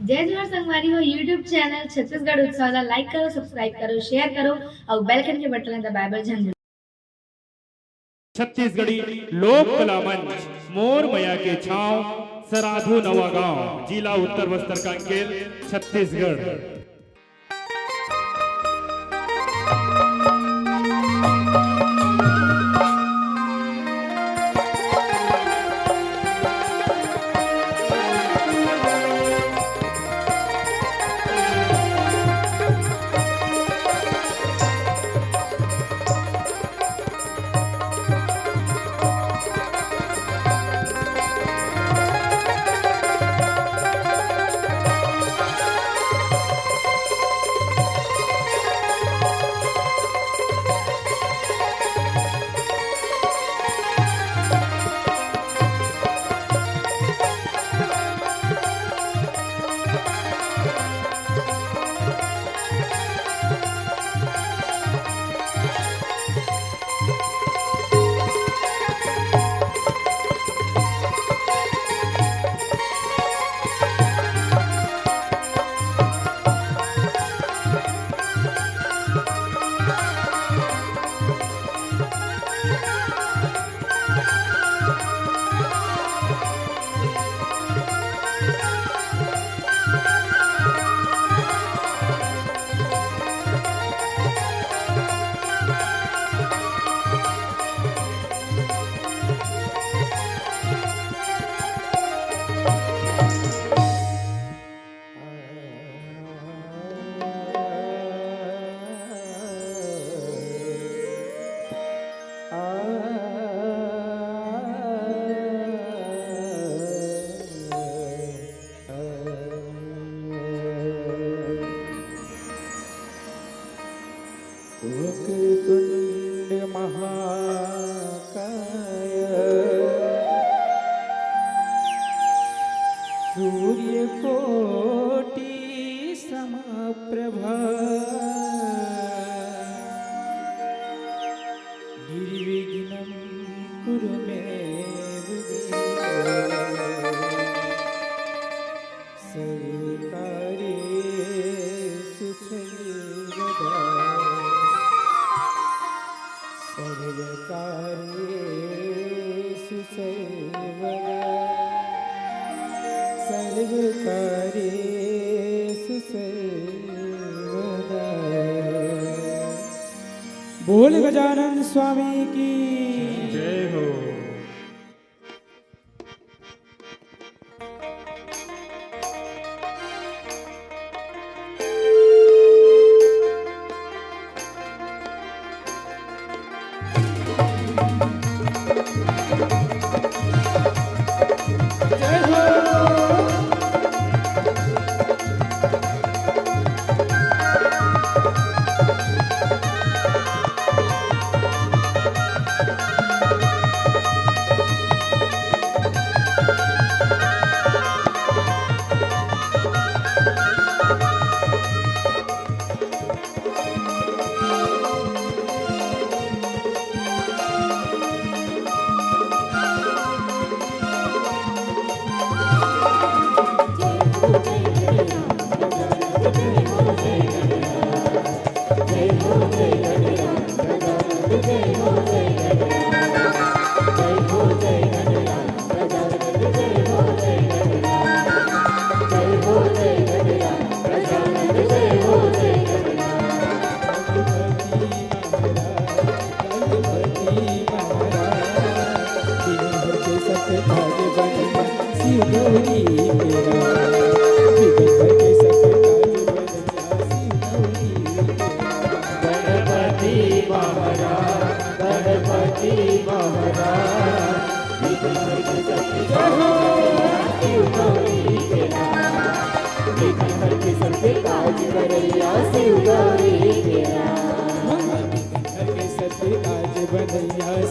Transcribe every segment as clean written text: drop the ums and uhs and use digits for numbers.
जय जोहर संगवारी हो यूट्यूब चैनल छत्तीसगढ़ उत्सव लाइक करो सब्सक्राइब करो शेयर करो और बेल आइकन के बटन दबाए बर झन छत्तीसगढ़ी लोक कला मंच मोर मया के छाव सराधु नवागांव जिला उत्तर बस्तर कांकेर छत्तीसगढ़। वक्रतुंड महाकाय सूर्यकोटि समप्रभा निर्विघ्नं कुरु मे सर्वकार्येषु सर्वदा सर्वकार्येषु सर्वदा। बोल गजानन स्वामी की जय हो।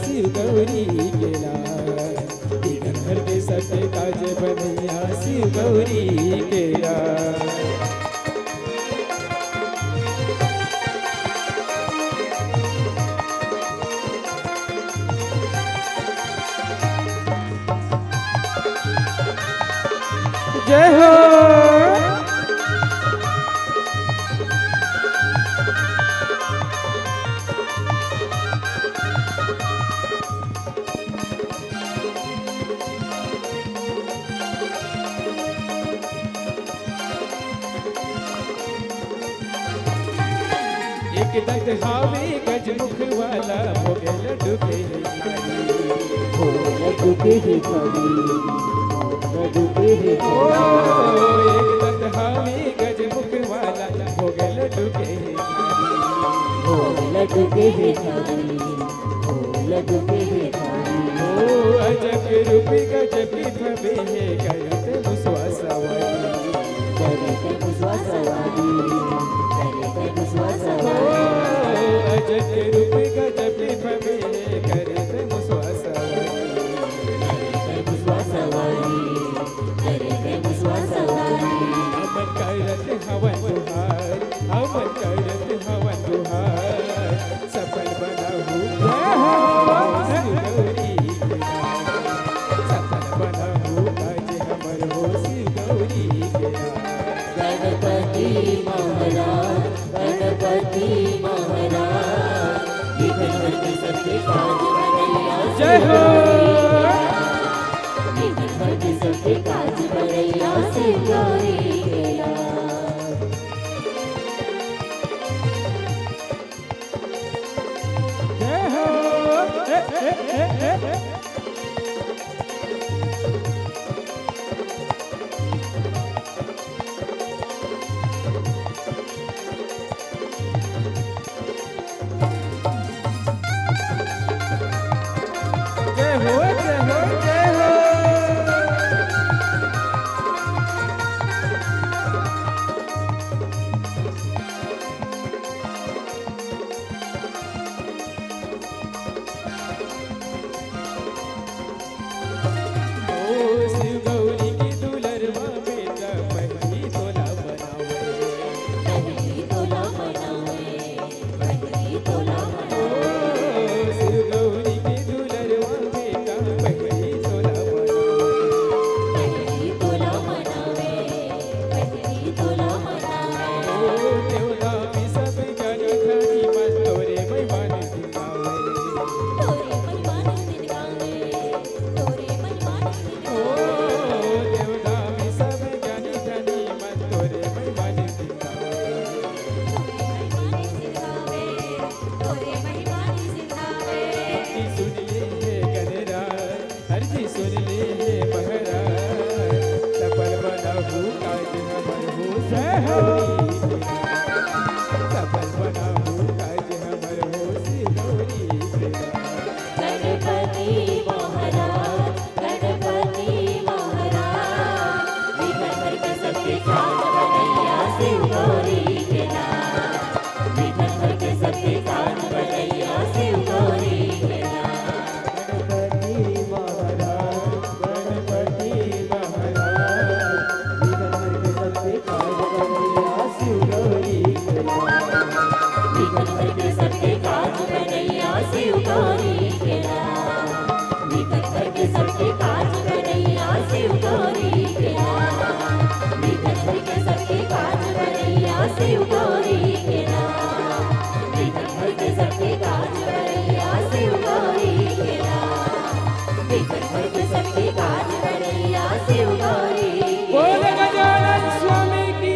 शिव गौरी केला घर के सत्य काज बनैया शिव गौरी केला। जय हो। एक दंत हावे गजमुख वाला भोगे लड्डू के भिखारी ओ लड्डू के भिखारी लड्डू के ओ भिखारी एक दंत हावे गजमुख वाला भोगे लड्डू के भिखारी ओ लड्डू के भिखारी ओ लड्डू के भिखारी ओ अजब रूप गजब भवे है करत मुसवा सवारी करते मुसवा सवारी करते मुसवा ओ सवारी अजब रूप गजब भवे है करत मुसवा सवारी करते मुसवा सवारी करते मुसवा सवारी अमन करत हवन दुहार अमन करत हवन दुहार सफल बनाहू शिव गौरी के नाम। सफल बनाहू आज हमर हो शिव गौरी के नाम। गणपति महाराज गणपति महाराज विघ्न हरते सबके काज बनैया जय हो विघ्न हरते सबके काज बनैया शिव गौरी के लाल। जय हो जय हो जय हो जय हो ओ शिव गौरी की दुलरवा बेटा पहली तोला बनावे पहली तोला मनावे पहली तोला ओ मनावे शिव गौरी की दुलरवा बेटा पहली तोला बनावे पहली तोला मनावे पहली तोला ओ मनावे देवता भी सब गानी खानी मन तोरे महिमान दिखावे तोरे महिमान दिन गावे तोरे महिमान दिन ओ गावे देवता भी सब गानी खानी मन तोरे महिमान दिखावे तोरे महिमान दिन गावे हरजी सुन ले है गनरा हरजी सुन ले है बहरा सफल बनाहू काज हमर हो जय हो सफल बनाहू काज हमर हो शिव गौरी के नाम। गणपति महाराज गणपति महाराज विघ्न हरते सबके काज बनैया शिव गौरी के नाम विघ्न हरते सबके काज बनैया शिव गौरी के नाम। गणपति महाराज गणपति महाराज विघ्न हरते सबके काज बनैया शिव गौरी के नाम। विघ्न हरते सबके काज बनैया शिव गौरी के नाम विघ्न हरते सबके काज बनैया शिव गौरी के नाम विघ्न हरते सबके काज बनैया शिव गौरी के नाम विघ्न हरते सबके काज बनैया शिव गौरी के नाम विघ्न हरते सबके काज बनैया शिव गौरी के बोल गजानन स्वामी की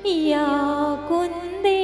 या कुंदे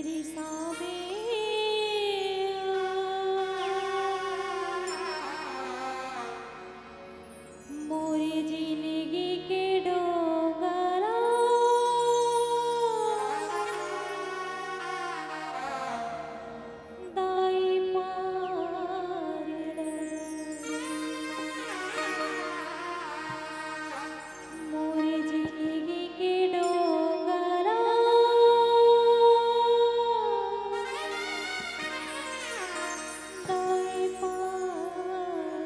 रिसावे मोरी जिंदगी के डोगरा दाई पार मोरी जिंदगी के डोगरा दाई पार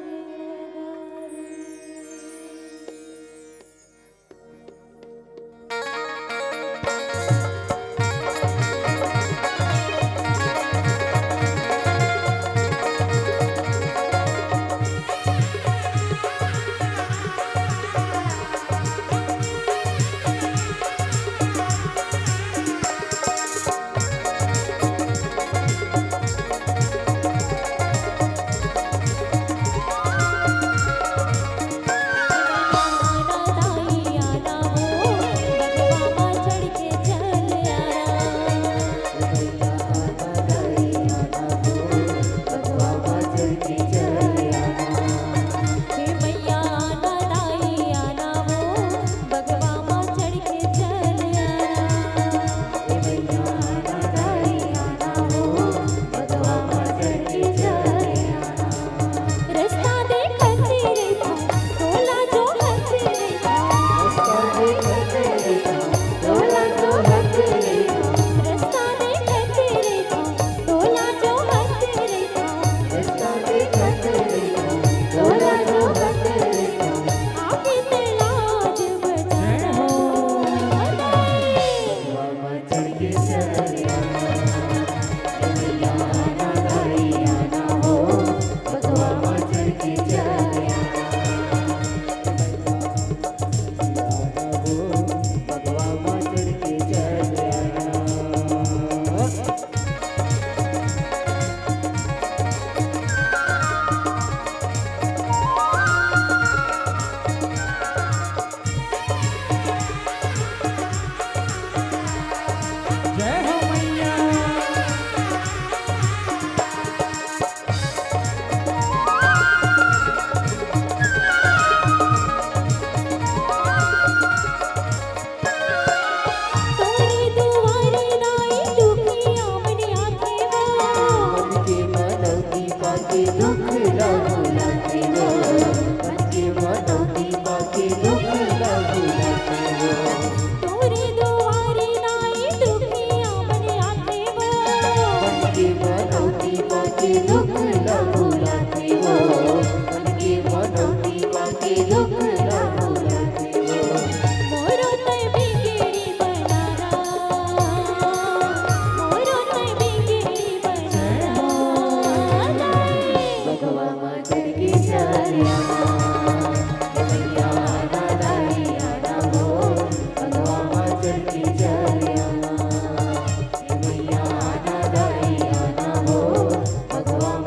भगवान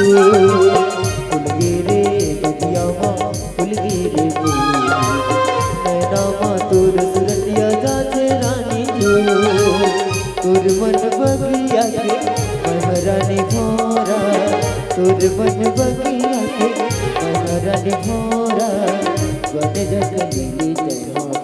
फूल गिरे बगिया माँ फूल गिरे फूल नैना माँ तोर सुरतिया जाते रानी जो तोर मन बगिया के महरानी भोरा तोर मन बगिया के महरानी भोरा वन जग लीली तैहा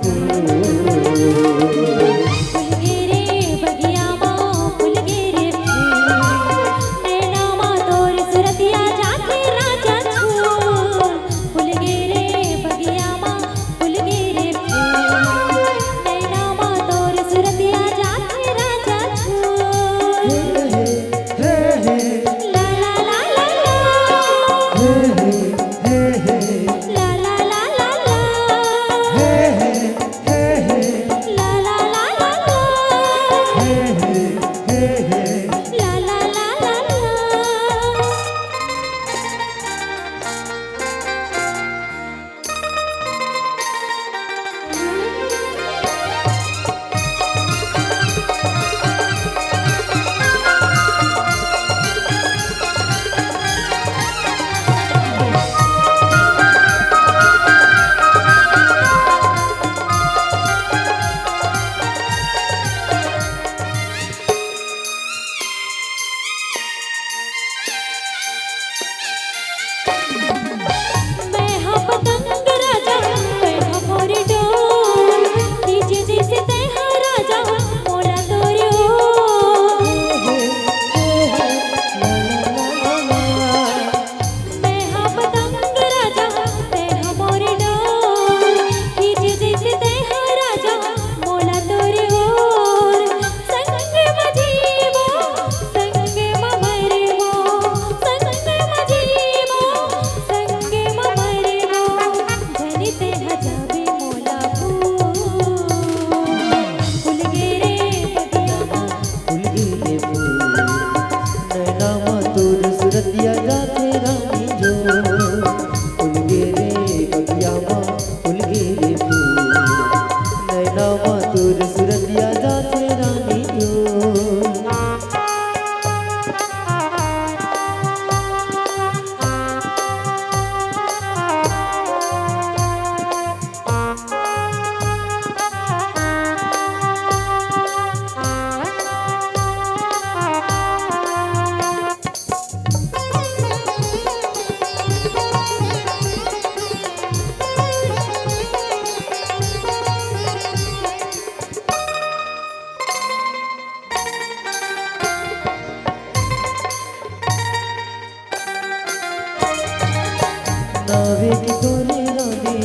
नावे की डोली रानी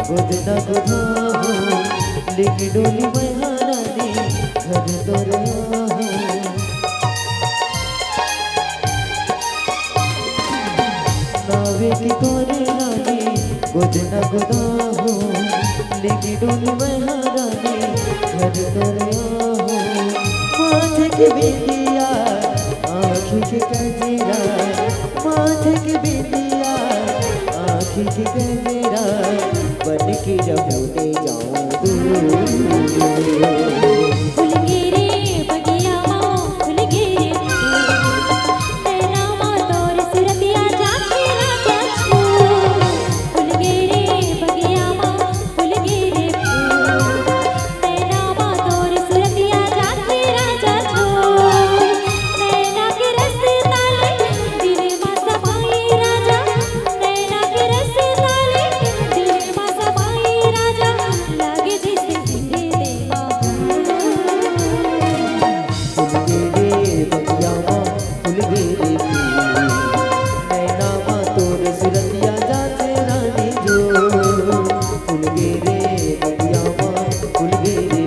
गोदना गोधाहो लेके डोली महारानी घर तोरा नावे की डोली रानी गोदना गोधाहो लेके डोली महारानी घर तोरा माथे की बिंदिया आँखी के कजरा माथे की बिंदिया आँखी की गजरा बन के जब होते जाऊं फूल गिरे बगिया माँ फूल गिरे नैना माँ तोर सुरतिया जाके राजा छू फूल गिरे बगिया माँ फूल गिरे नैना माँ तोर सुरतिया जाके राजा छू नैना के रस ताले दिल माँ सफाई राजा नैना के रस ताले दिल माँ सफाई राजा लागे जैसे जिंदे देवा फूल गिरे बगिया माँ फूल गिरे नैना माँ तोर सुरतिया जाते रानी जो फूल गिरे बगिया माँ फूल गिरे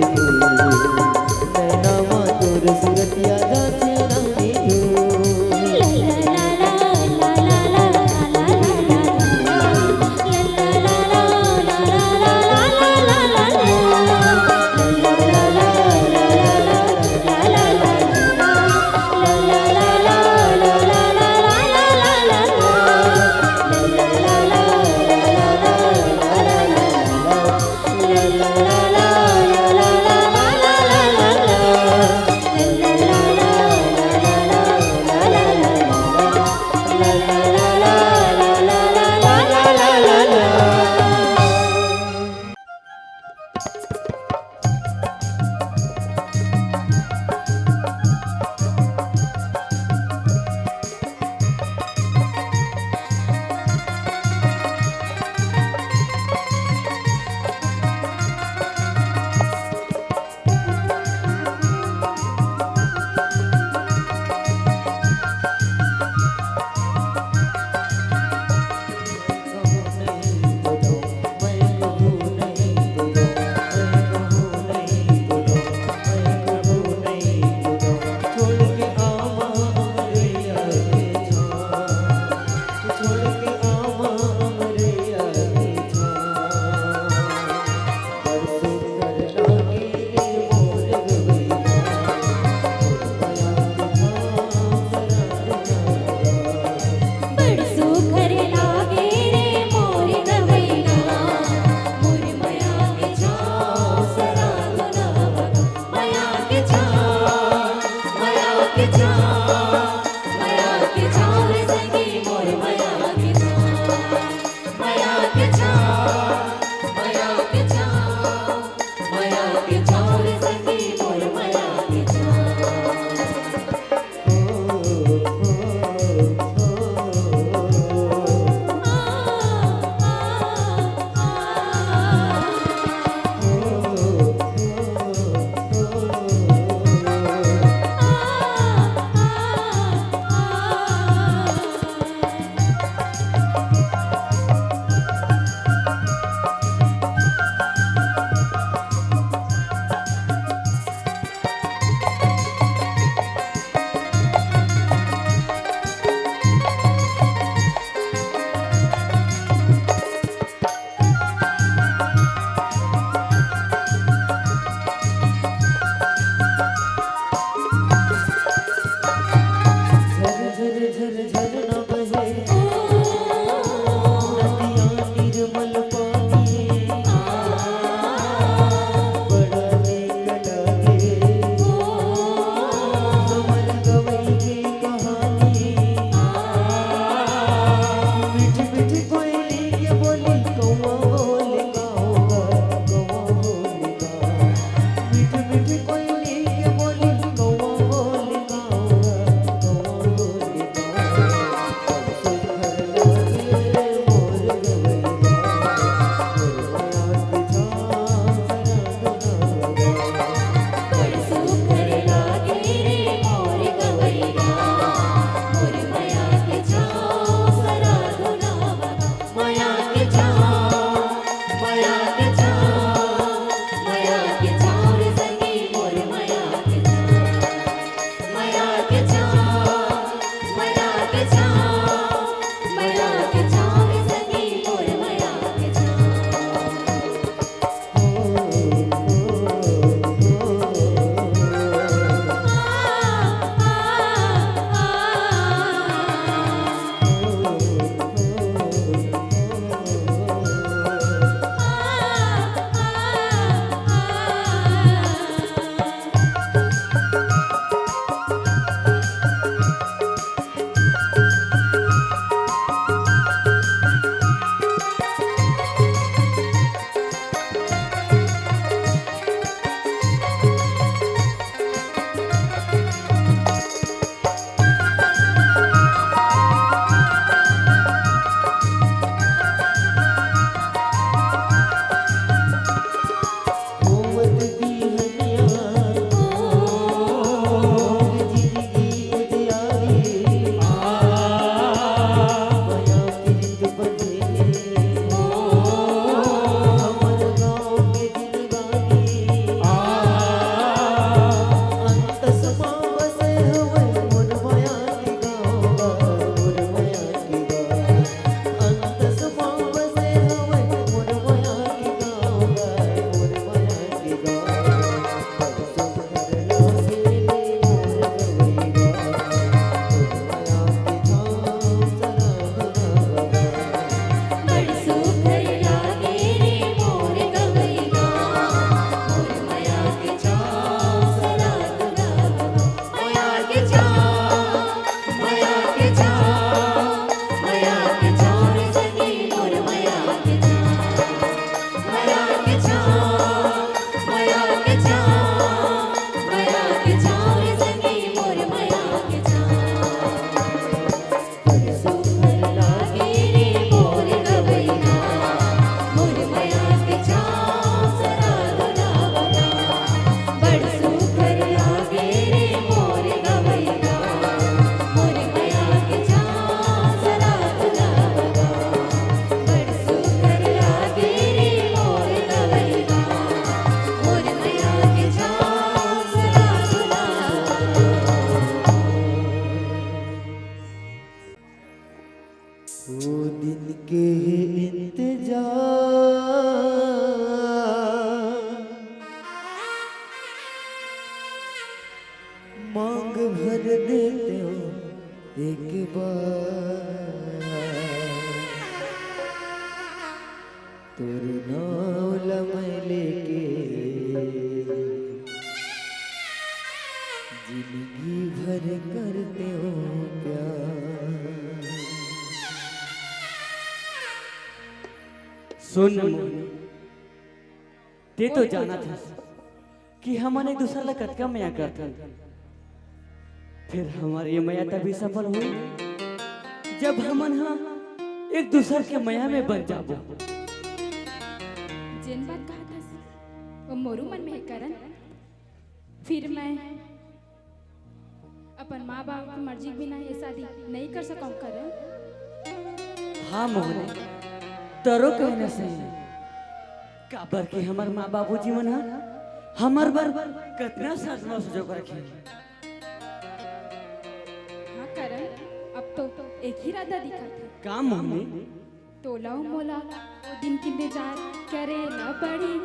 नैना माँ तोर सुरतिया जाते रानी la la भर देते हो एक बार तोर नाम मैं लेके जिंदगी भर करते हो प्यार। सुन मोहनी, ते तो जाना था कि हमन एक दूसरा ला कतका मया करथन, फिर हमारे ये मया तभी सफल हुई जब हमन हा एक दूसर के मया में बन जाबो। जिन बात कहा था वो मोरू मन में है करन, फिर मैं अपन माँ बाप की मर्जी के बिना ये शादी नहीं कर सकूं करन। हाँ मोहनी, तरो कहना सही काबर के हमार माँ बाबूजी मन हा हमार बर कितना साजना सजो कर रखे। हाँ करन, अब तो एक ही राधा दिखा था। का मोहनी? तोला मोला वो दिन की इंतजार करे न पड़ी।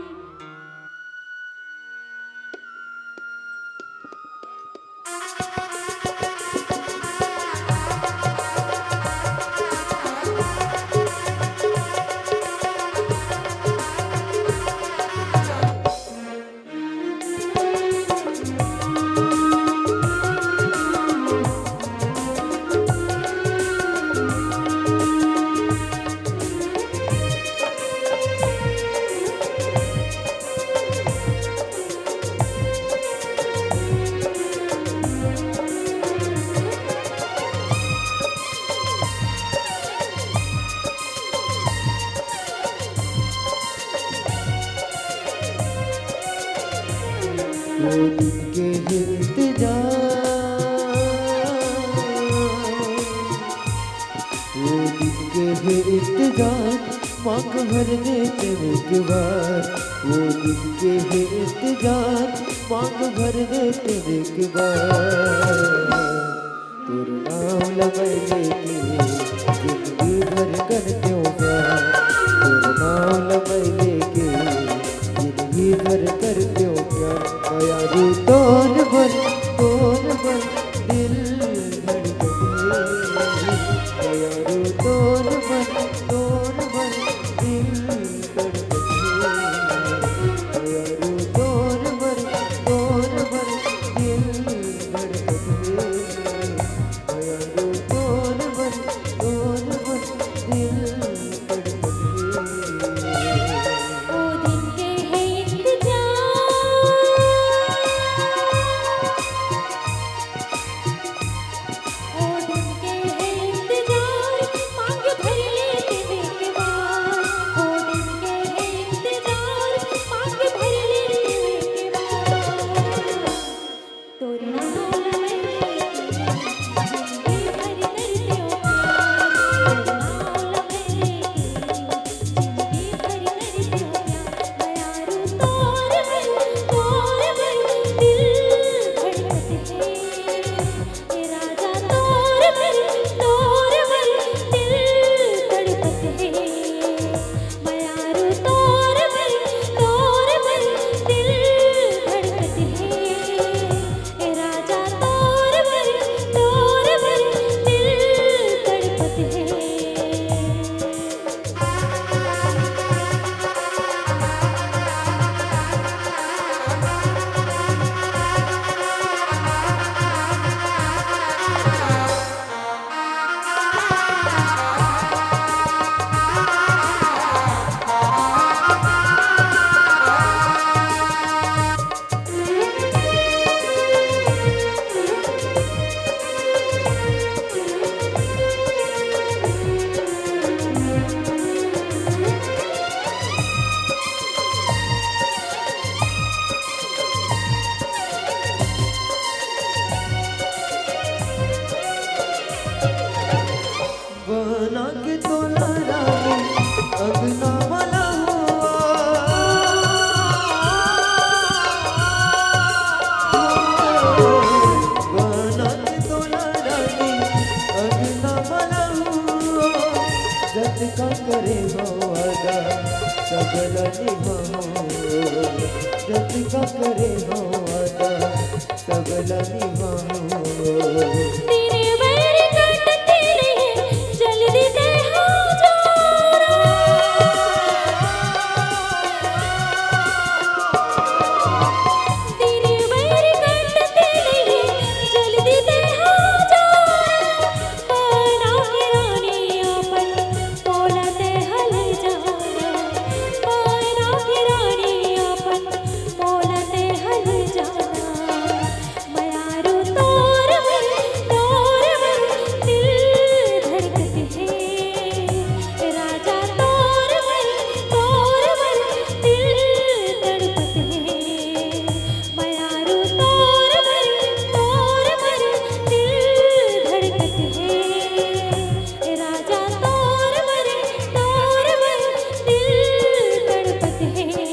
वो दिन के इंतजार, वो दिन के इंतजार मांग भर देते एक बार। वो दिन के इंतजार मांग भर देते एक बार तोर नाम लगाए लेके जिंदगी भर करते हो प्यार। तोर नाम लगाए लेके जिंदगी भर करते हो प्यार। यारू तोर भर दिल धड़कते, यारू तोर भर दिल धड़कते, यारू तोर भर दिल धड़कते, यारू तोर भर दिल धड़कते। ओ दिन के है इंतजार, ओ दिन के है इंतजार मांग भर लेते एक बार। ओ दिन के है इंतजार मांग भर लेते एक बार। तोर नाम मैं लेके जिंदगी भर करते हो प्यार। तोर नाम मैं लेके जिंदगी भर करते हो प्यार। यारू तोर भर दिल धड़कते हैं, ये राजा तोर भर दिल धड़कते हैं। यारू तोर भर दिल धड़कते हैं, ये राजा तोर भर दिल धड़कते हैं। बना के तोला रानी अंगना वाला हुआ। बना के तोला रानी अंगना वाला हुआ। जत का करे हो अदा सबल निभाओ, जत का करे हो अदा सबल निभाओ। तेरे बैर कटते रहे जल्दी ते हो जाना तेरे बैर कटते रहे जल्दी ते हो जाना पाना के रानी अपन बोलते हल जाना पाना के रानी अपन बोलते हल जाना मयारू तोर मन दिल धड़कते हैं राजा तोर मन दिल तड़पते हैं मयारू तोर मन दिल धड़कते हैं राजा तोर मन दिल तड़पते हैं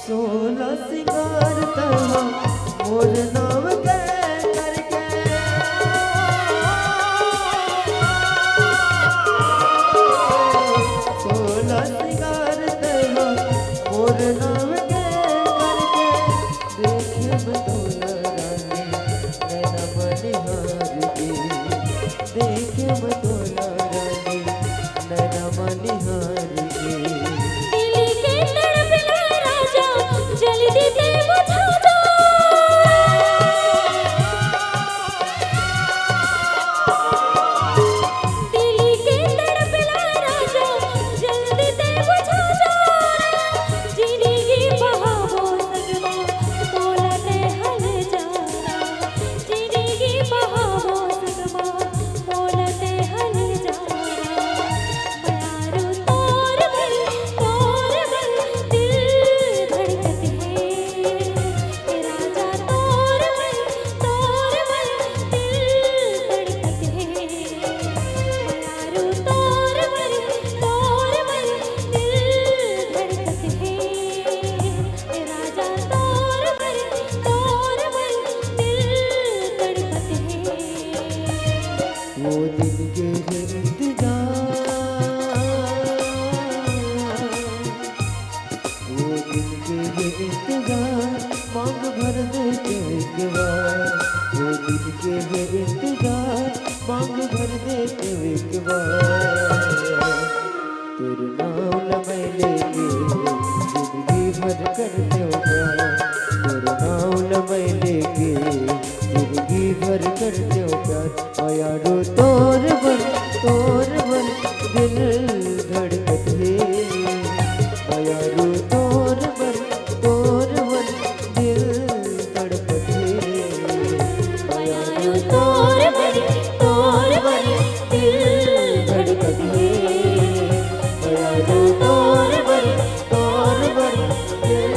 सोला सिंगार तहा मोर नाम के करके सोला सिंगार तहा मोर नाम के करके देखे बतौला रानी नैना मनिहार के देखे बतौला रानी नैना मनिहार के दिल के तड़पना राजा जल्दी ते बुझा जा दिल के तड़पना राजा जल्दी ते बुझा जा जिंदगी बहावो सगमा बोलते हल जाना जिंदगी बहावो सगमा बोलते हल जाना मयारू तोर मन दिल धड़कते हैं राजा तोर मन दिल धड़कते हैं मयारू तोर मन दिल धड़कते हैं राजा तोर मन दिल धड़कते हैं वो दिन के वो दिन के इंतजार मांग भर देते एक बार वो दिन के इंतजार मांग भर देते एक बार तेरे नाम लमै लेके जिंदगी भर करते हो प्यार तेरे नाम लमै लेके जिंदगी भर करते हो प्यार मयारू तोर बन दिल धड़कते मयारू तोर बन दिल धड़कते मयारू तोर मन दिल धड़कते हैं मयारू तोर बन दिल धड़कते मयारू तोर बन दिल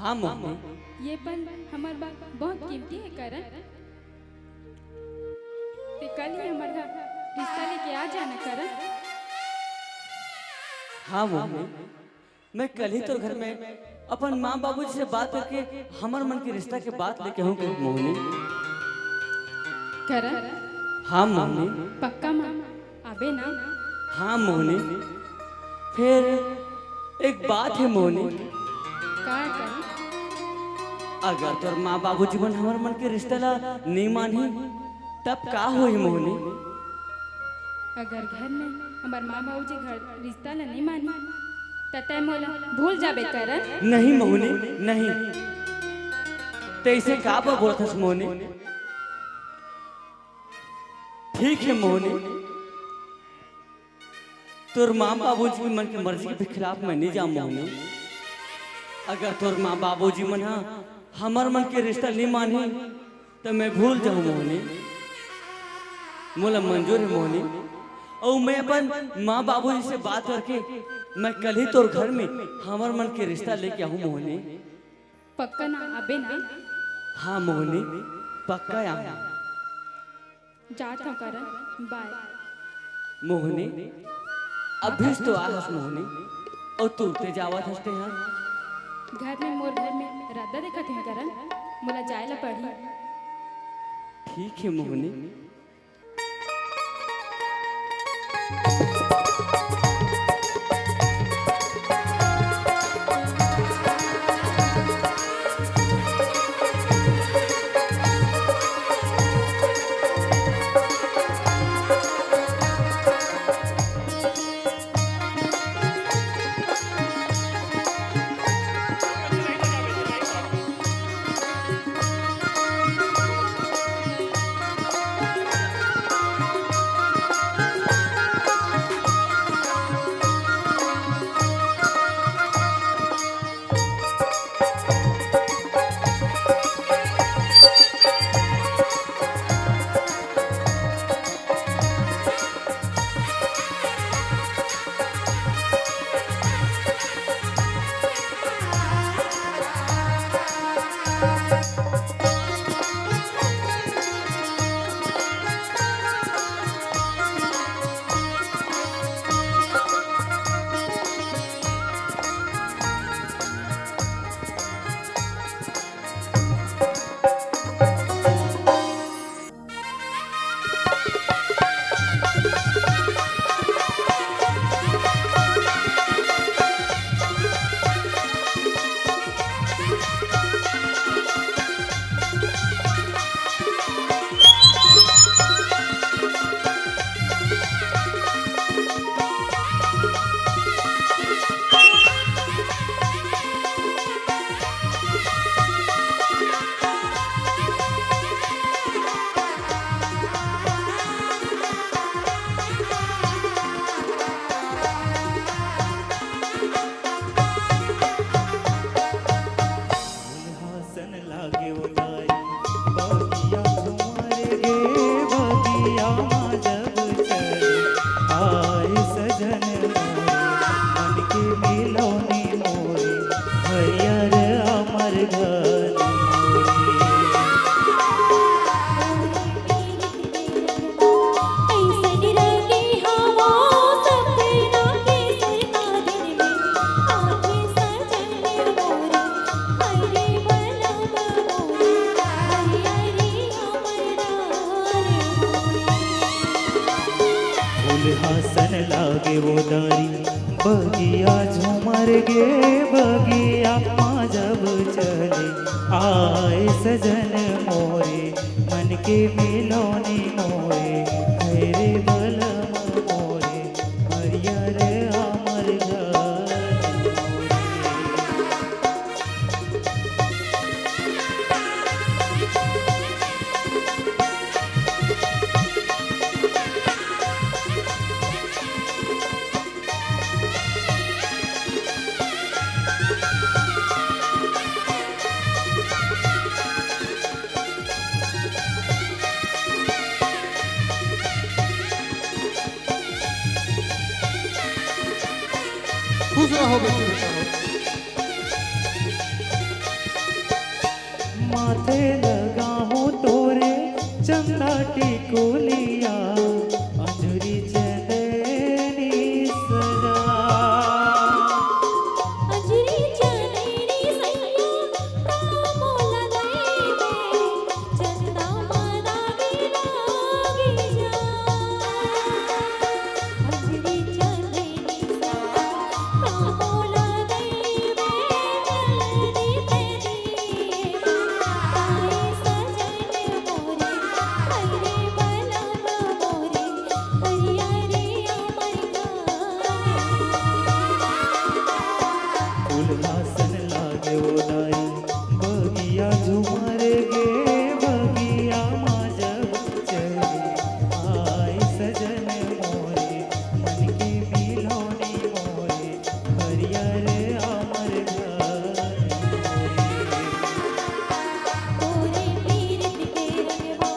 हाँ मोहिनी, ये पल हमार बा बहुत कीमती है करण। ते कल ही हमार घर रिश्ता लेके आ जाना करण। हाँ मोहिनी, मैं कल ही तो घर में अपन माँ बाबू जी से बात करके हमार मन के रिश्ता के बात लेके हूँ मोहिनी। करण हाँ मोहिनी। पक्का माँ आबे ना? हाँ मोहिनी। फिर एक बात है मोहिनी, का करण? अगर तोर माँ बाबू जीवन हमार मन के रिश्ता ला नहीं मानी तब का होई मोहनी। अगर घर में हमार माँ बाबूजी घर रिश्ता ला नहीं मानी त तय मोला भूल जाबे करन। नहीं मोहनी नहीं, तैसे का बोलत हस मोहनी। ठीक है मोहनी, तोर माँ बाबूजी के मन के मर्जी के खिलाफ मैं नहीं जा मोहनी। अगर तोर माँ बाबूजी मन हमार मन के रिश्ता नहीं मानी तो मैं भूल जाऊँ मोहनी। मोला मंजूर है मोहनी, और मैं अपन माँ बाबूजी से बात करके मैं कल ही तोर घर में हमार मन के रिश्ता लेके आऊँ मोहनी। पक्का ना अबे ना? हाँ मोहनी पक्का आऊँ। जात हूँ करन, बाय। मोहनी अभी तो आहस मोहनी, और तू ते जावत हसते हैं। घर में मोर घर में रद्दा देखत है करन, मोला जाए ला पड़ी। ठीक है मोहनी। हसन लागे वो दारी बगिया झूमर गे बगिया माँ जब चले आए सजन मोरे मन के मिलोनी मोरे हरे बलम मोरे हरियर अमर घर खुश रहो बेटी रहो। माथे लगाऊं तोरे चंदा टिकोलिया अंजुरी चंदनी सजा अंजरी चंदनी सैया मोला देवे चंदा मादा लागी जा अंजरी चंदनी सैया मोला देवे जल्दी तेरी फूलहासन लागे वो नारी बगिया झुमर गे बगिया जब चले आए सजन मोरे मन के मिलौनी मोरे हरियर अमर घर तोरे पीरत के रंगवा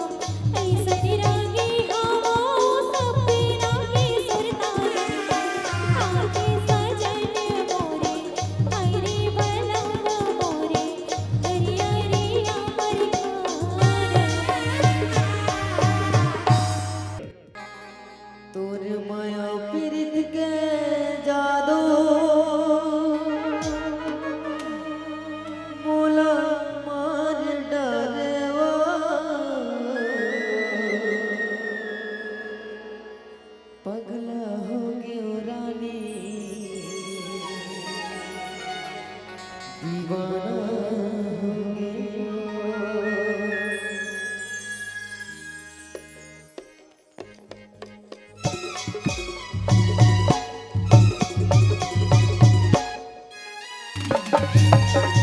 ऐसन रंगी हवा सपना के सुरतारा आके सजन मोरे हरे बलवा मोरे हरियर अमर तोर माया पीरित के जादू मोला मार डरवा पगला हो गयो रानी दीवाना हो गयो तोरे